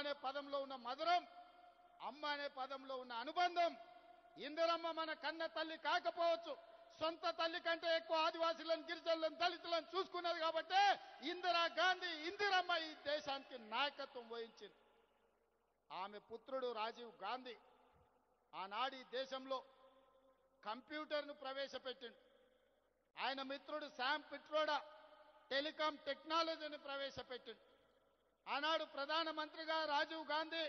అనే పదంలో ఉన్న మధురం, అమ్మ అనే పదంలో ఉన్న అనుబంధం. ఇందిరమ్మ మన కన్న తల్లి కాకపోవచ్చు, సొంత తల్లి కంటే ఎక్కువ ఆదివాసీలను, గిరిజనులను, దళితులను చూసుకున్నది కాబట్టి ఇందిరాగాంధీ, ఇందిరమ్మ ఈ దేశానికి నాయకత్వం వహించింది. ఆమె పుత్రుడు రాజీవ్ గాంధీ ఆనాడు ఈ దేశంలో కంప్యూటర్ను ప్రవేశపెట్టిండు. ఆయన మిత్రుడు శామ్ పిట్రోడా టెలికాం టెక్నాలజీని ప్రవేశపెట్టిండు. ఆనాడు ప్రధానమంత్రిగా రాజీవ్ గాంధీ,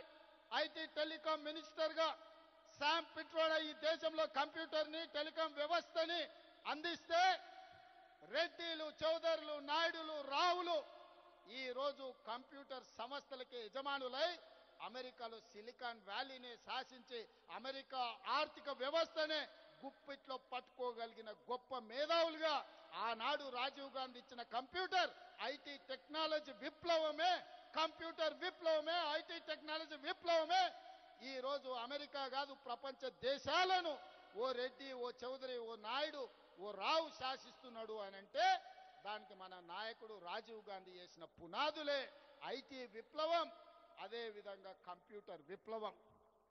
ఐటీ టెలికాం మినిస్టర్గా శామ్ పిట్రోడా ఈ దేశంలో కంప్యూటర్ని, టెలికాం వ్యవస్థని అందిస్తే రెడ్డిలు, చౌదరులు, నాయుడులు, రావులు ఈ రోజు కంప్యూటర్ సంస్థలకి యజమానులై అమెరికాలో సిలికాన్ వ్యాలీని శాసించి అమెరికా ఆర్థిక వ్యవస్థనే గుప్పిట్లో పట్టుకోగలిగిన గొప్ప మేధావులుగా ఆనాడు రాజీవ్ గాంధీ ఇచ్చిన కంప్యూటర్, ఐటీ టెక్నాలజీ విప్లవమే, కంప్యూటర్ విప్లవమే, ఐటీ టెక్నాలజీ విప్లవమే ఈ రోజు అమెరికా కాదు ప్రపంచ దేశాలను ఓ రెడ్డి, ఓ చౌదరి, ఓ నాయుడు, ఓ రావు శాసిస్తున్నాడు అని అంటే దానికి మన నాయకుడు రాజీవ్ గాంధీ చేసిన పునాదులే ఐటీ విప్లవం, అదే విధంగా కంప్యూటర్ విప్లవం.